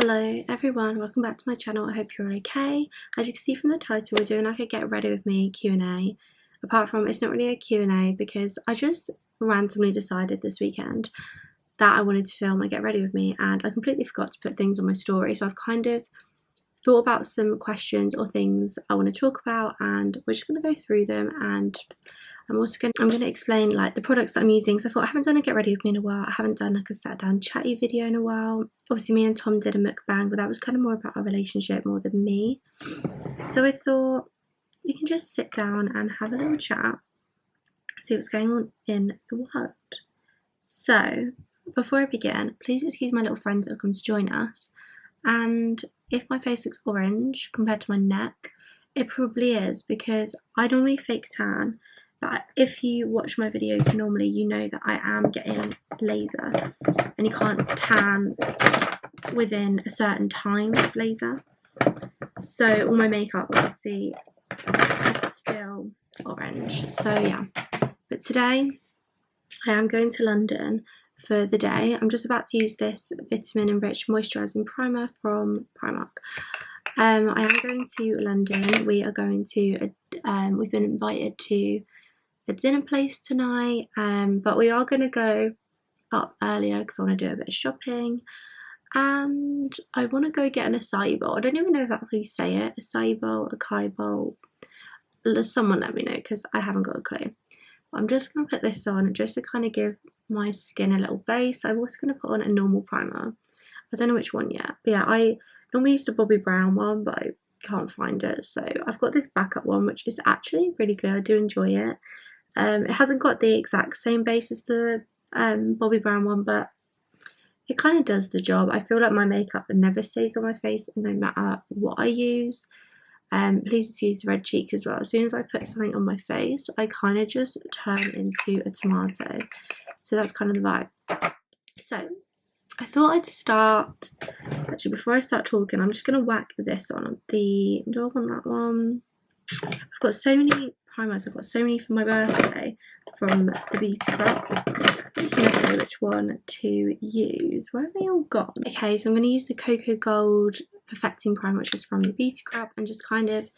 Hello everyone, welcome back to my channel. I hope you're okay. As you can see from the title, we're doing like a get ready with me Q&A. Apart from it's not really a Q&A because I just randomly decided this weekend that I wanted to film a get ready with me and I completely forgot to put things on my story. So I've kind of thought about some questions or things I want to talk about and we're just going to go through them, and I'm going to explain like the products that I'm using. So I thought I haven't done a get ready with me in a while. I haven't done like a sat down chatty video in a while. Obviously me and Tom did a mukbang, but that was kind of more about our relationship more than me. So I thought we can just sit down and have a little chat, see what's going on in the world. So before I begin, please excuse my little friends that have come to join us. And if my face looks orange compared to my neck, it probably is because I normally fake tan. But if you watch my videos normally, you know that I am getting laser and you can't tan within a certain time with laser. So all my makeup obviously is still orange. So yeah, but today I am going to London for the day. I'm just about to use this vitamin enriched moisturising primer from Primark. I am going to London. We are going to, we've been invited to a dinner place tonight, but we are going to go up earlier because I want to do a bit of shopping and I want to go get an acai bowl. I don't even know if that's how you say it, acai bowl, acai bowl. Someone let me know because I haven't got a clue. I'm just going to put this on just to kind of give my skin a little base. I'm also going to put on a normal primer. I don't know which one yet, but yeah, I normally used a Bobbi Brown one, but I can't find it, so I've got this backup one which is actually really good. I do enjoy it. It hasn't got the exact same base as the Bobbi Brown one, but it kind of does the job. I feel like my makeup never stays on my face no matter what I use. Please excuse the red cheek as well. As soon as I put something on my face, I kind of just turn into a tomato. So that's kind of the vibe. So I thought I'd start, actually before I start talking, I'm just going to whack this on. Do I want that one? I've got so many primers. I've got so many for my birthday from the Beauty Club. I just never know which one to use. Where have they all gone? Okay, so I'm going to use the Cocoa Gold Perfecting Primer, which is from the Beauty Club, and just kind of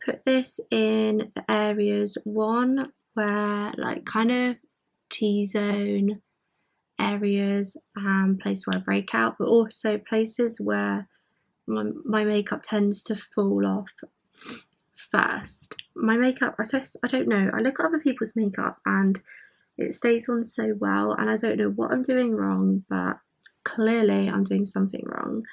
put this in the areas, one where like kind of T-zone areas and places where I break out, but also places where my makeup tends to fall off first. My makeup, I don't know, I look at other people's makeup and it stays on so well and I don't know what I'm doing wrong, but clearly I'm doing something wrong.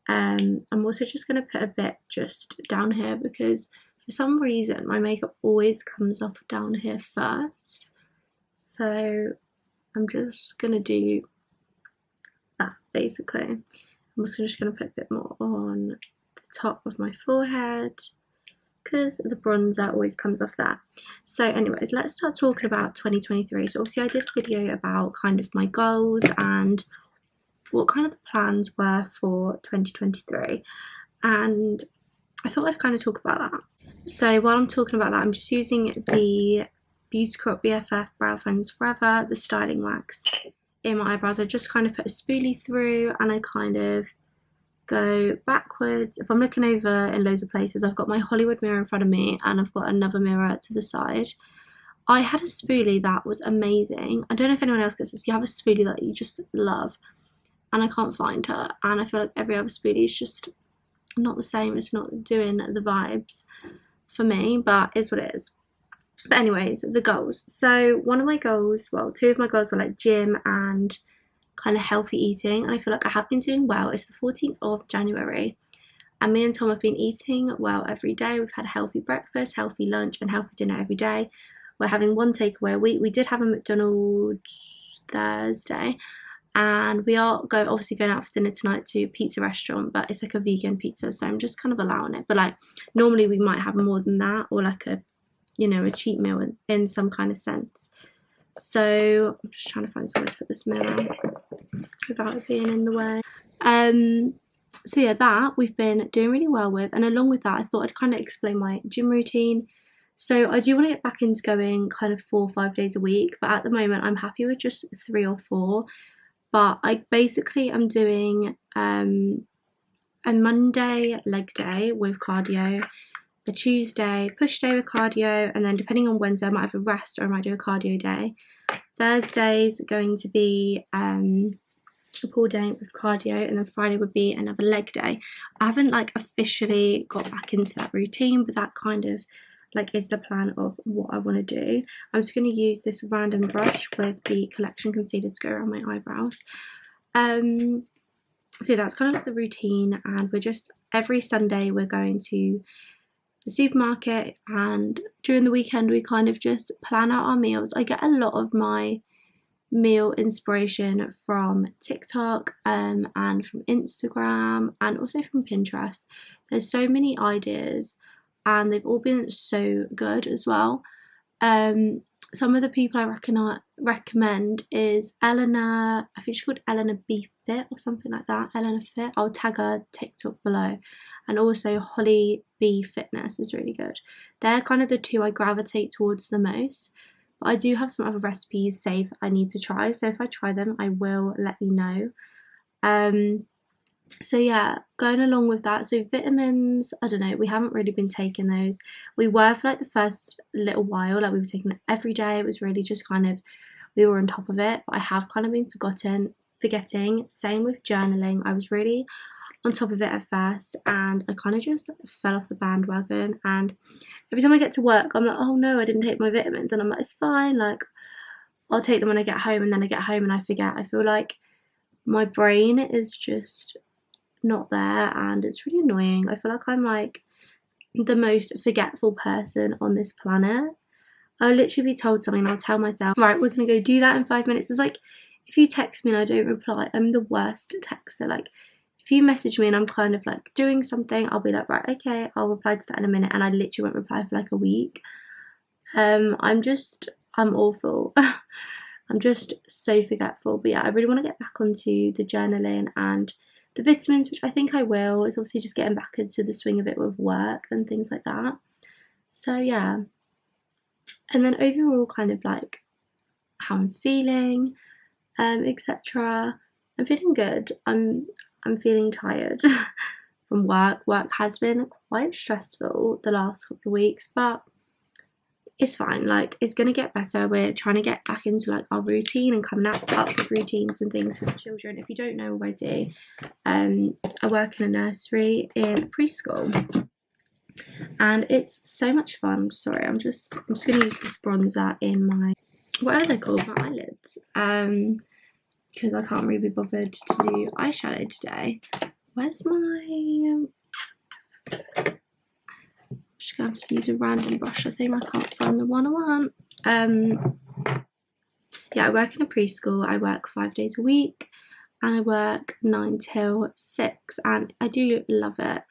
I'm also just going to put a bit just down here because for some reason my makeup always comes off down here first, so I'm just going to do that basically. I'm also just going to put a bit more on the top of my forehead because the bronzer always comes off that. So anyways, let's start talking about 2023. So obviously I did a video about kind of my goals and what kind of the plans were for 2023, and I thought I'd kind of talk about that. So while I'm talking about that, I'm just using the Beauty Crop BFF Brow Friends Forever, the styling wax in my eyebrows. I just kind of put a spoolie through and I kind of go backwards. If I'm looking over in loads of places, I've got my Hollywood mirror in front of me and I've got another mirror to the side. I had a spoolie that was amazing. I don't know if anyone else gets this. You have a spoolie that you just love and I can't find her, and I feel like every other spoolie is just not the same. It's not doing the vibes for me, but it is what it is. But anyways, the goals. So one of my goals, well, two of my goals were like gym and kind of healthy eating, and I feel like I have been doing well. It's the 14th of January and me and Tom have been eating well every day. We've had a healthy breakfast, healthy lunch and healthy dinner every day. We're having one takeaway a week. We did have a McDonald's Thursday and we are obviously going out for dinner tonight to a pizza restaurant, but it's like a vegan pizza, so I'm just kind of allowing it. But like normally we might have more than that, or like a, you know, a cheat meal in some kind of sense. So I'm just trying to find somewhere to put this mirror without it being in the way. So yeah, that we've been doing really well with, and along with that I thought I'd kind of explain my gym routine. So I do want to get back into going kind of 4 or 5 days a week, but at the moment I'm happy with just 3 or 4. but I basically am doing a Monday leg day with cardio, a Tuesday push day with cardio, and then depending on Wednesday I might have a rest or I might do a cardio day. Thursday's going to be a pull day with cardio, and then Friday would be another leg day. I haven't like officially got back into that routine, but that kind of like is the plan of what I want to do. I'm just going to use this random brush with the collection concealer to go around my eyebrows. So that's kind of like the routine, and we're just every Sunday we're going to the supermarket, and during the weekend we kind of just plan out our meals. I get a lot of my meal inspiration from TikTok and from Instagram and also from Pinterest. There's so many ideas and they've all been so good as well. Some of the people I recommend is Eleanor, I think she's called Eleanor B Fit or something like that, Eleanor Fit. I'll tag her TikTok below. And also Holly B Fitness is really good. They're kind of the two I gravitate towards the most. But I do have some other recipes saved I need to try, so if I try them I will let you know. So yeah, going along with that, so vitamins, I don't know, we haven't really been taking those. We were for like the first little while, like we were taking it every day. It was really just kind of, we were on top of it, but I have kind of been forgetting. Same with journaling. I was really on top of it at first and I kind of just fell off the bandwagon, and every time I get to work I'm like, oh no, I didn't take my vitamins, and I'm like, it's fine, like I'll take them when I get home, and then I get home and I forget. I feel like my brain is just not there and it's really annoying. I feel like I'm like the most forgetful person on this planet. I'll literally be told something and I'll tell myself, right, we're gonna go do that in 5 minutes. It's like if you text me and I don't reply, I'm the worst texter. Like if you message me and I'm kind of like doing something, I'll be like, right, okay, I'll reply to that in a minute, and I literally won't reply for like a week. I'm awful. I'm just so forgetful. But yeah, I really want to get back onto the journaling and the vitamins, which I think I will. It's obviously just getting back into the swing of it with work and things like that. So yeah, and then overall kind of like how I'm feeling, etc. I'm feeling good. I'm feeling tired from work. Work has been quite stressful the last couple of weeks, but it's fine. Like it's gonna get better. We're trying to get back into like our routine and coming up with routines and things for the children. If you don't know already, I work in a nursery in preschool, and it's so much fun. Sorry, I'm just gonna use this bronzer in my, what are they called, my eyelids, because I can't really be bothered to do eyeshadow today. Where's my just gonna have to use a random brush. I think I can't find the one I want. Yeah, I work in a preschool. I work 5 days a week and I work 9 till 6, and I do love it.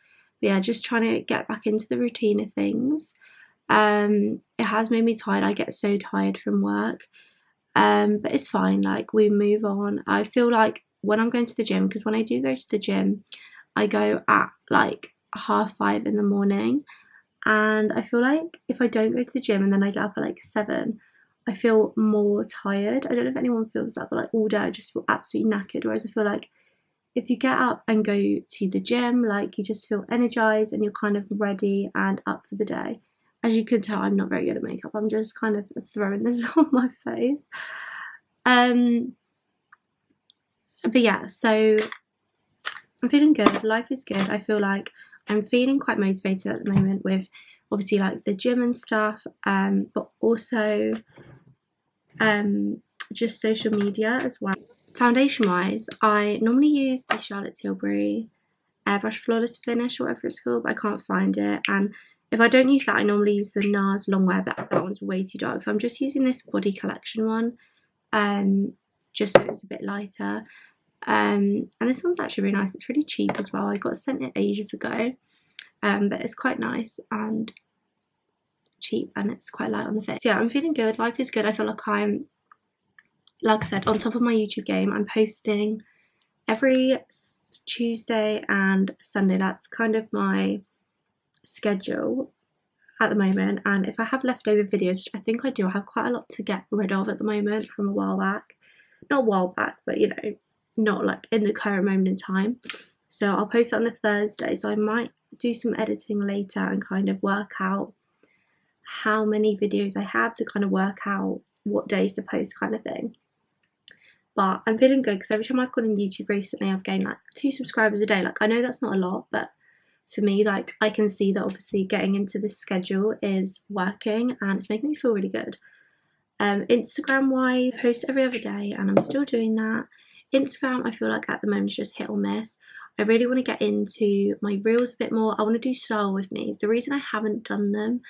But yeah, just trying to get back into the routine of things. It has made me tired. I get so tired from work, but it's fine. Like we move on. I feel like when I'm going to the gym, because when I do go to the gym I go at like 5:30 in the morning, and I feel like if I don't go to the gym and then I get up at like 7, I feel more tired. I don't know if anyone feels that, but like all day I just feel absolutely knackered. Whereas I feel like if you get up and go to the gym, like you just feel energized and you're kind of ready and up for the day. As you can tell, I'm not very good at makeup. I'm just kind of throwing this on my face. But yeah, so I'm feeling good. Life is good. I feel like I'm feeling quite motivated at the moment with obviously like the gym and stuff, but also just social media as well. Foundation wise, I normally use the Charlotte Tilbury Airbrush Flawless Finish or whatever it's called, but I can't find it. And if I don't use that, I normally use the NARS Longwear, but that one's way too dark. So I'm just using this Body Collection one, just so it's a bit lighter. And this one's actually really nice. It's really cheap as well. I got sent it ages ago, but it's quite nice and cheap, and it's quite light on the face. So yeah, I'm feeling good. Life is good. I feel like I'm, like I said, on top of my YouTube game. I'm posting every Tuesday and Sunday. That's kind of my schedule at the moment, and if I have leftover videos, which I think I do, I have quite a lot to get rid of at the moment from a while back. Not a while back, but you know, not like in the current moment in time. So I'll post it on a Thursday, so I might do some editing later and kind of work out how many videos I have to kind of work out what days to post kind of thing. But I'm feeling good because every time I've gone on YouTube recently, I've gained like 2 subscribers a day. Like, I know that's not a lot, but for me, like, I can see that obviously getting into this schedule is working and it's making me feel really good. Instagram wise, I post every other day and I'm still doing that. Instagram, I feel like at the moment is just hit or miss. I really want to get into my reels a bit more. I want to do style with me. The reason I haven't done them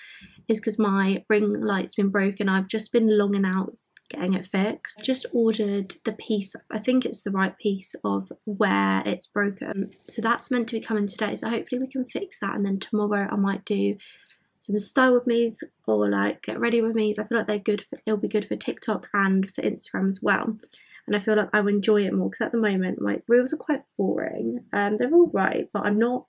is because my ring light's been broken. I've just been longing out getting it fixed. I just ordered the piece, I think it's the right piece of where it's broken. So that's meant to be coming today. So hopefully we can fix that, and then tomorrow I might do some style with me's or like get ready with me's. I feel like they're good for, it'll be good for TikTok and for Instagram as well. And I feel like I will enjoy it more because at the moment my reels are quite boring. They're all right, but I'm not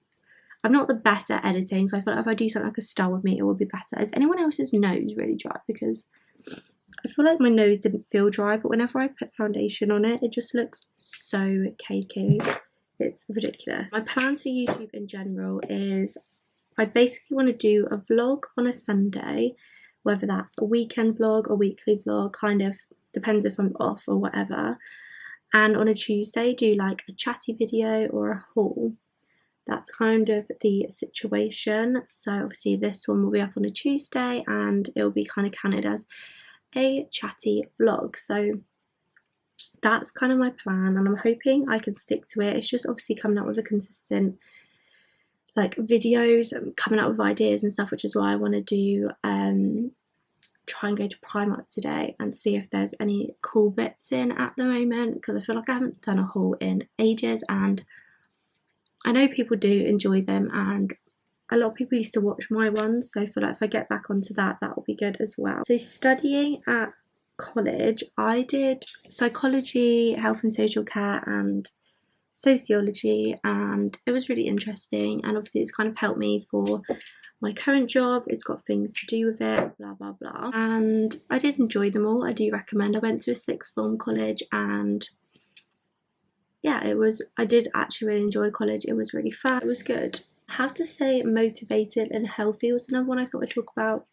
the best at editing. So I feel like if I do something like a style with me, it will be better. Is anyone else's nose really dry? Because I feel like my nose didn't feel dry, but whenever I put foundation on it, it just looks so cakey. It's ridiculous. My plans for YouTube in general is I basically want to do a vlog on a Sunday, whether that's a weekend vlog, a weekly vlog, kind of depends if I'm off or whatever. And on a Tuesday, do like a chatty video or a haul. That's kind of the situation. So obviously this one will be up on a Tuesday and it will be kind of counted as a chatty vlog. So that's kind of my plan and I'm hoping I can stick to it. It's just obviously coming up with a consistent like videos and coming up with ideas and stuff, which is why I want to do try and go to Primark today and see if there's any cool bits in at the moment, because I feel like I haven't done a haul in ages and I know people do enjoy them and a lot of people used to watch my ones, so I feel like if I get back onto that, that will be good as well. So studying at college, I did psychology, health and social care and sociology, and it was really interesting, and obviously it's kind of helped me for my current job. It's got things to do with it, blah blah blah, and I did enjoy them all. I do recommend. I went to a sixth form college and yeah, I did actually really enjoy college. It was really fun, it was good. I have to say motivated and healthy was another one I thought I'd talk about.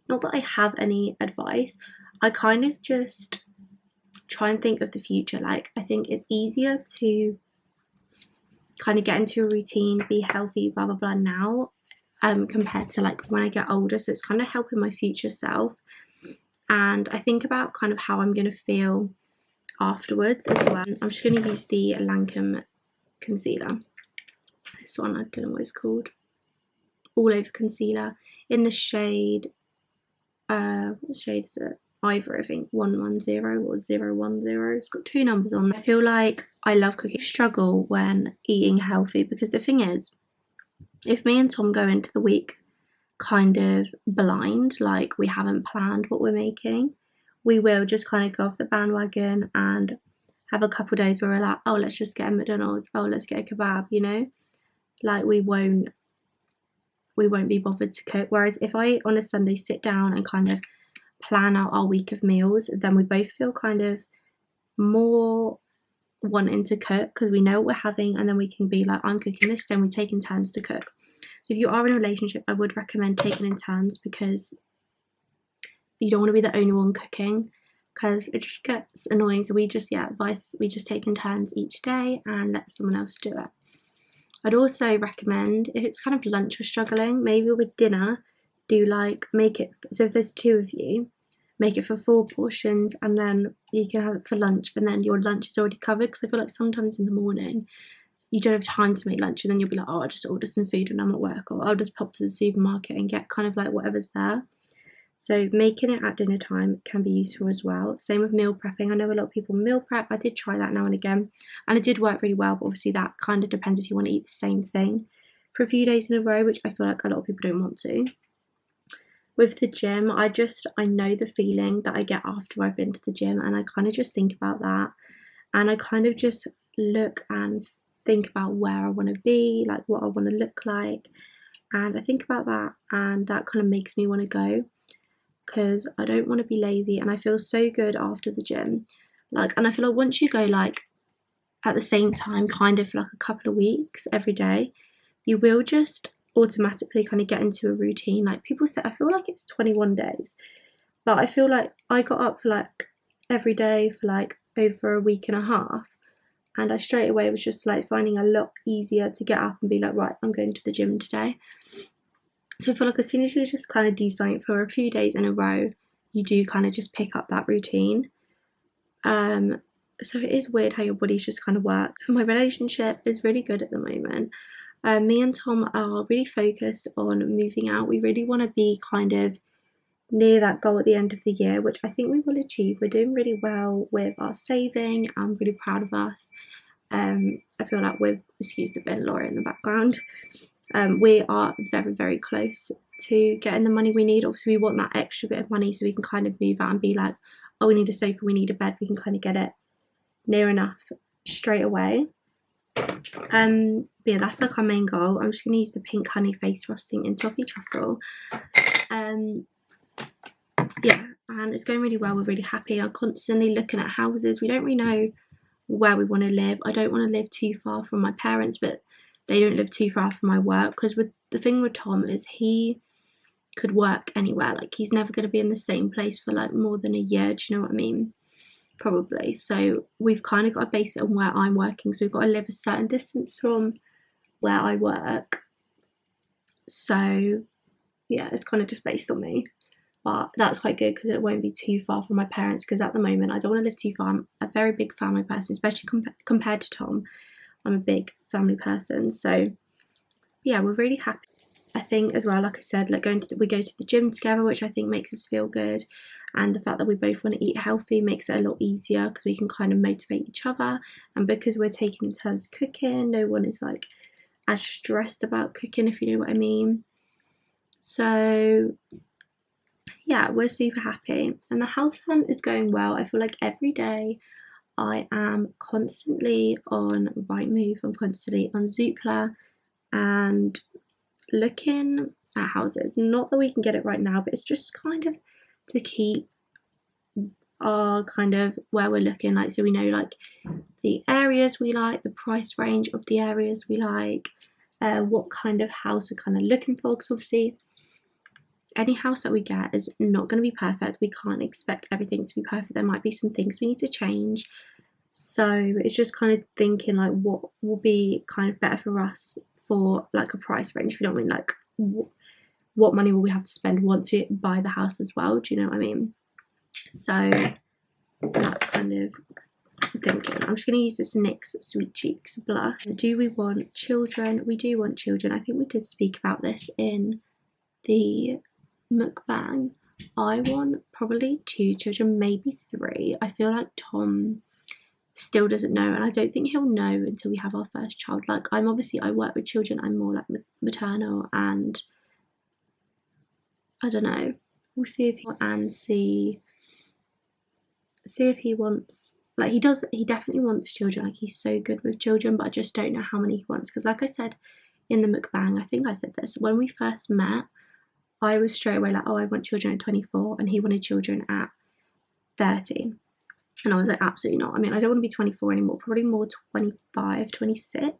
Not that I have any advice, I kind of just try and think of the future. Like, I think it's easier to kind of get into a routine, be healthy, blah blah blah now compared to like when I get older. So it's kind of helping my future self, and I think about kind of how I'm going to feel afterwards as well. I'm just going to use the Lancome concealer. This one, I don't know what it's called, all over concealer in the shade what shade is it? Ivory, I think 110 or 010. It's got 2 numbers on. I feel like I love cooking. I struggle when eating healthy because the thing is, if me and Tom go into the week kind of blind, like we haven't planned what we're making, we will just kind of go off the bandwagon and have a couple of days where we're like, oh, let's just get a McDonald's, oh, let's get a kebab, you know, like we won't be bothered to cook. Whereas if I on a Sunday sit down and kind of plan out our week of meals, then we both feel kind of more wanting to cook because we know what we're having, and then we can be like, I'm cooking this, then we're taking turns to cook. So if you are in a relationship, I would recommend taking in turns, because you don't want to be the only one cooking, because it just gets annoying. So we just we just take in turns each day and let someone else do it. I'd also recommend, if it's kind of lunch or struggling, maybe with dinner, do like make it, so if there's 2 of you, make it for 4 portions and then you can have it for lunch, and then your lunch is already covered. Because I feel like sometimes in the morning you don't have time to make lunch and then you'll be like, oh, I'll just order some food when I'm at work, or I'll just pop to the supermarket and get kind of like whatever's there. So making it at dinner time can be useful as well. Same with meal prepping. I know a lot of people meal prep. I did try that now and again and it did work really well, but obviously that kind of depends if you want to eat the same thing for a few days in a row, which I feel like a lot of people don't want to. With the gym, I know the feeling that I get after I've been to the gym, and I kind of just think about that, and I kind of just look and think about where I want to be, like what I want to look like, and I think about that, and that kind of makes me want to go, because I don't want to be lazy, and I feel so good after the gym. Like, and I feel like once you go like at the same time kind of for like a couple of weeks every day, you will just automatically kind of get into a routine. Like people say, I feel like it's 21 days, but I feel like I got up for like every day for like over a week and a half, and I straight away was just like finding a lot easier to get up and be like, right, I'm going to the gym today. So I feel like as soon as you just kind of do something for a few days in a row, you do kind of just pick up that routine. So it is weird how your bodies just kind of work. My relationship is really good at the moment. Me and Tom are really focused on moving out. We really want to be kind of near that goal at the end of the year, which I think we will achieve. We're doing really well with our saving. I'm really proud of us. I feel like with, excuse the bin Laura in the background, we are very, very close to getting the money we need. Obviously we want that extra bit of money so we can kind of move out and be like, oh, we need a sofa, we need a bed. We can kind of get it near enough straight away. But yeah, that's like our main goal. I'm just going to use the pink honey face frosting in toffee truffle. Yeah, and it's going really well. We're really happy. I'm constantly looking at houses. We don't really know where we want to live. I don't want to live too far from my parents, but they don't live too far from my work, because with the thing with Tom is he could work anywhere. Like he's never going to be in the same place for like more than a year, do you know what I mean? Probably. So we've kind of got to base it on where I'm working, so we've got to live a certain distance from where I work. So yeah, it's kind of just based on me, but that's quite good because it won't be too far from my parents, because at the moment I don't want to live too far. I'm a very big family person, especially compared to Tom. I'm a big family person, so yeah, we're really happy. I think as well, like I said, like we go to the gym together, which I think makes us feel good, and the fact that we both want to eat healthy makes it a lot easier because we can kind of motivate each other. And because we're taking turns cooking, no one is like as stressed about cooking, if you know what I mean. So yeah, we're super happy, and the health hunt is going well. I feel like every day I am constantly on Rightmove, I'm constantly on Zoopla and looking at houses. Not that we can get it right now, but it's just kind of to keep our kind of where we're looking, like, so we know like the areas we like, the price range of the areas we like, what kind of house we're kind of looking for, because obviously any house that we get is not going to be perfect. We can't expect everything to be perfect. There might be some things we need to change. So it's just kind of thinking like what will be kind of better for us for like a price range, if you don't mean like what money will we have to spend once we buy the house as well, do you know what I mean? So that's kind of thinking. I'm just going to use this NYX Sweet Cheeks blush. Do we want children? We do want children. I think we did speak about this in the mukbang. I want probably 2 children, maybe 3. I feel like Tom still doesn't know, and I don't think he'll know until we have our first child. Like I work with children, I'm more like maternal, and I don't know, we'll see if see if he wants, like he definitely wants children. Like he's so good with children, but I just don't know how many he wants, because like I said in the mukbang, I think I said this, when we first met I was straight away like, oh, I want children at 24, and he wanted children at 30. And I was like, absolutely not. I mean, I don't want to be 24 anymore, probably more 25, 26.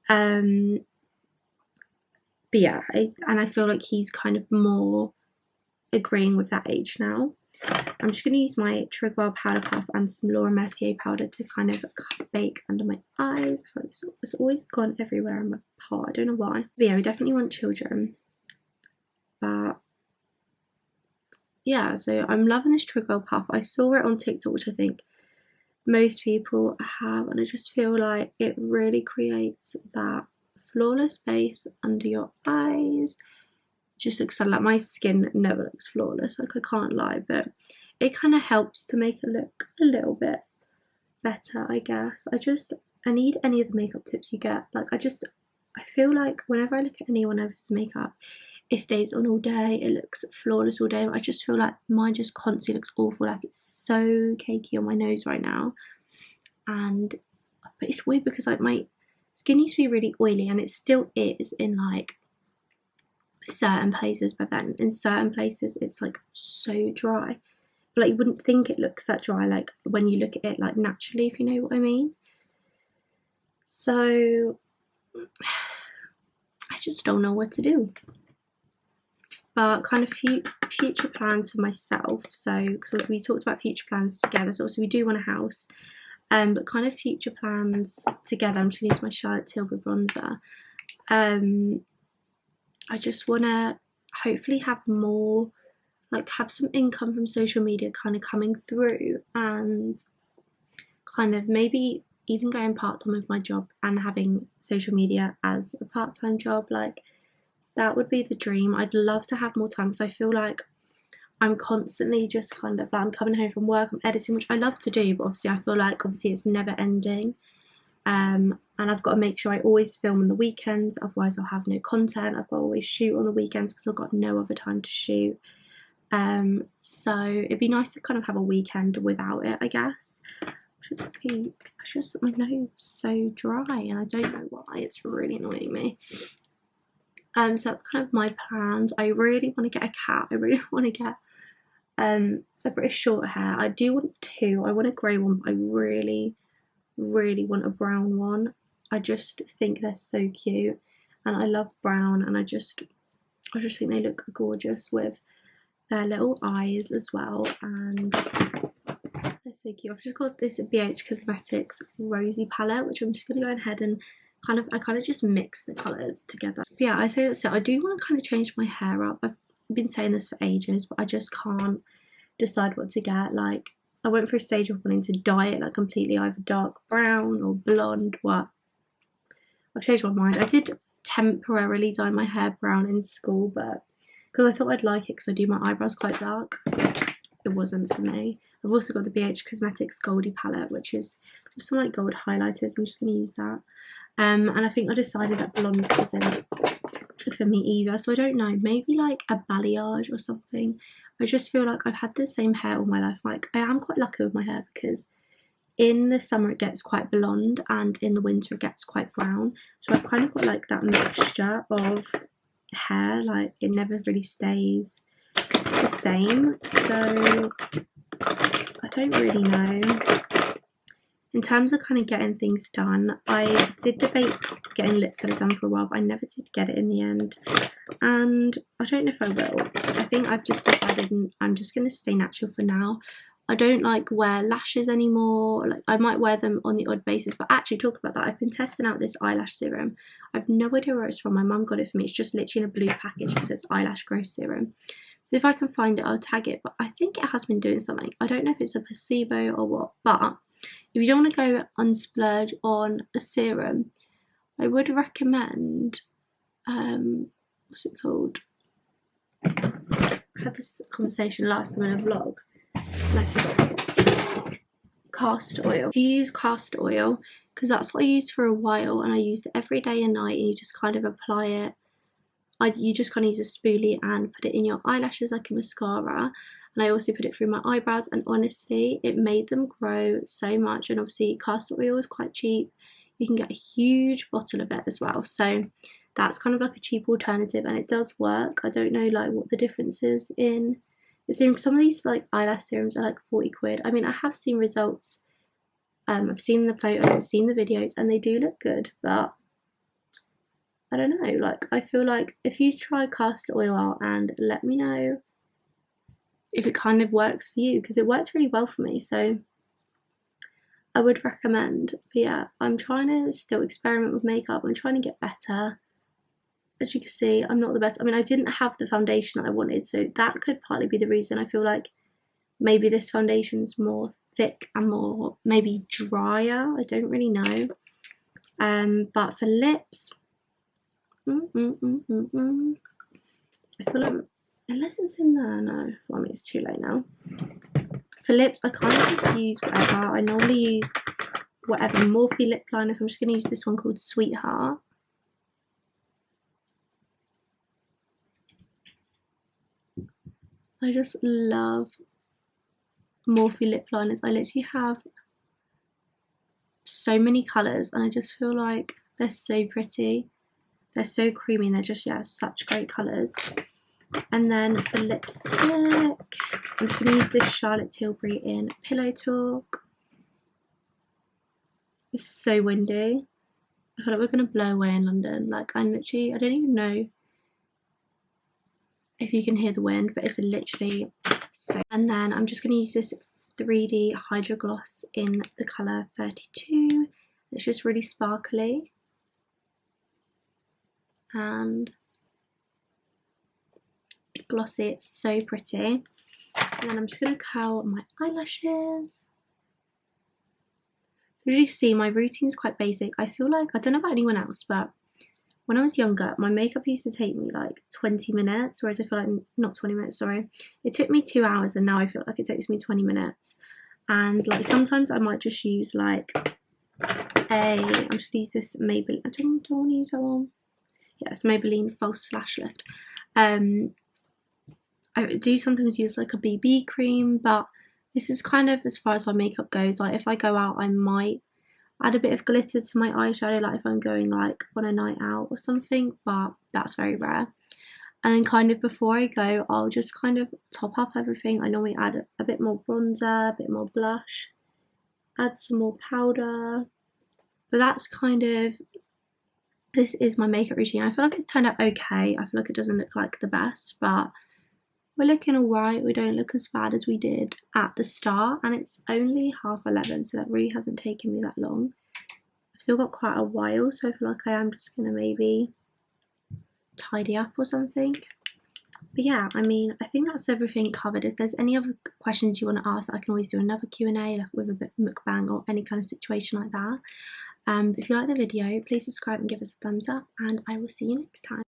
But yeah, I feel like he's kind of more agreeing with that age now. I'm just going to use my Trigwell powder puff and some Laura Mercier powder to kind of bake under my eyes. I feel like it's always gone everywhere in my pot, I don't know why. But yeah, we definitely want children. But yeah, so I'm loving this Trigwell puff. I saw it on TikTok, which I think most people have, and I just feel like it really creates that flawless base under your eyes. Just looks so, like, my skin never looks flawless, like I can't lie, but it kind of helps to make it look a little bit better, I guess. I need any of the makeup tips you get. Like I feel like whenever I look at anyone else's makeup, it stays on all day, it looks flawless all day. I just feel like mine just constantly looks awful. Like it's so cakey on my nose right now, but it's weird because like my skin used to be really oily, and it still is in like certain places, but then in certain places it's like so dry. But like you wouldn't think it looks that dry, like when you look at it like naturally, if you know what I mean. So I just don't know what to do. But kind of future plans for myself. So because we talked about future plans together. So also we do want a house. But kind of future plans together. I'm just gonna use my Charlotte Tilbury bronzer. I just wanna hopefully have more, like have some income from social media kind of coming through, and kind of maybe even going part-time with my job and having social media as a part-time job. Like that would be the dream. I'd love to have more time because I feel like I'm constantly just kind of like, I'm coming home from work, I'm editing, which I love to do, but obviously I feel like it's never ending. And I've got to make sure I always film on the weekends, otherwise I'll have no content. I've got to always shoot on the weekends because I've got no other time to shoot. So it'd be nice to kind of have a weekend without it, I guess. My nose is so dry and I don't know why. It's really annoying me. So that's kind of my plans. I really want to get a cat. I really want to get a British short hair. I do want two. I want a grey one, but I really want a brown one. I just think they're so cute and I love brown, and I just think they look gorgeous with their little eyes as well, and they're so cute. I've just got this BH Cosmetics Rosy palette, which I'm just going to go ahead and I kind of just mix the colours together. But yeah, I say that's it. I do want to kind of change my hair up. I've been saying this for ages, but I just can't decide what to get. Like, I went through a stage of wanting to dye it like completely, either dark brown or blonde. What? I've changed my mind. I did temporarily dye my hair brown in school, but because I thought I'd like it because I do my eyebrows quite dark, it wasn't for me. I've also got the BH Cosmetics Goldie palette, which is just some like gold highlighters. I'm just going to use that. And I think I decided that blonde isn't for me either, so I don't know, maybe like a balayage or something. I just feel like I've had the same hair all my life. Like, I am quite lucky with my hair because in the summer it gets quite blonde and in the winter it gets quite brown, so I've kind of got like that mixture of hair. Like, it never really stays the same, so I don't really know. In terms of kind of getting things done, I did debate getting lip filler done for a while, but I never did get it in the end. And I don't know if I will. I think I've just decided I'm just going to stay natural for now. I don't like wear lashes anymore. Like, I might wear them on the odd basis, but actually, talk about that, I've been testing out this eyelash serum. I've no idea where it's from. My mum got it for me. It's just literally in a blue package. It says eyelash growth serum. So if I can find it, I'll tag it. But I think it has been doing something. I don't know if it's a placebo or what, but if you don't want to go and splurge on a serum, I would recommend, what's it called? I had this conversation last time in a vlog, and I forgot. Castor oil. If you use castor oil, because that's what I used for a while, and I used it every day and night, and you just kind of apply it. You just kind of use a spoolie and put it in your eyelashes like a mascara. And I also put it through my eyebrows, and honestly, it made them grow so much. And obviously, castor oil is quite cheap. You can get a huge bottle of it as well. So that's kind of like a cheap alternative, and it does work. I don't know like what the difference is in the serum. Some of these like eyelash serums are like 40 quid. I mean, I have seen results. I've seen the photos, I've seen the videos, and they do look good, but I don't know. Like, I feel like if you try castor oil out and let me know if it kind of works for you, because it worked really well for me, so I would recommend. But yeah, I'm trying to still experiment with makeup. I'm trying to get better. As you can see, I'm not the best. I mean, I didn't have the foundation that I wanted, so that could partly be the reason. I feel like maybe this foundation's more thick and more maybe drier. I don't really know. But for lips, I feel like, unless it's in there, no. Well, I mean, it's too late now. For lips, I kind of just use whatever. I normally use whatever Morphe lip liner, so I'm just going to use this one called Sweetheart. I just love Morphe lip liners. I literally have so many colours, and I just feel like they're so pretty. They're so creamy, and they're just, yeah, such great colours. And then for lipstick, I'm just going to use this Charlotte Tilbury in Pillow Talk. It's so windy. I feel like we're going to blow away in London. Like, I don't even know if you can hear the wind, but it's literally so. And then I'm just going to use this 3D Hydro Gloss in the colour 32. It's just really sparkly and glossy. It's so pretty. And then I'm just going to curl my eyelashes. So as you see, my routine's quite basic. I feel like, I don't know about anyone else, but when I was younger, my makeup used to take me like 20 minutes, whereas I feel like, not 20 minutes, sorry. It took me 2 hours, and now I feel like it takes me 20 minutes. And like sometimes I might just use like I'm just gonna use this Maybelline, I don't want to use that one. Yes, Maybelline False Lash Lift. I do sometimes use like a BB cream, but this is kind of as far as my makeup goes. Like if I go out, I might add a bit of glitter to my eyeshadow, like if I'm going like on a night out or something, but that's very rare. And then kind of before I go, I'll just kind of top up everything. I normally add a bit more bronzer, a bit more blush, add some more powder. But that's kind of, this is my makeup routine. I feel like it's turned out okay. I feel like it doesn't look like the best, but we're looking alright. We don't look as bad as we did at the start, and it's only 11:30, so that really hasn't taken me that long. I've still got quite a while, so I feel like I am just going to maybe tidy up or something. But yeah, I mean, I think that's everything covered. If there's any other questions you want to ask, I can always do another Q&A like with a bit mukbang or any kind of situation like that. If you like the video, please subscribe and give us a thumbs up, and I will see you next time.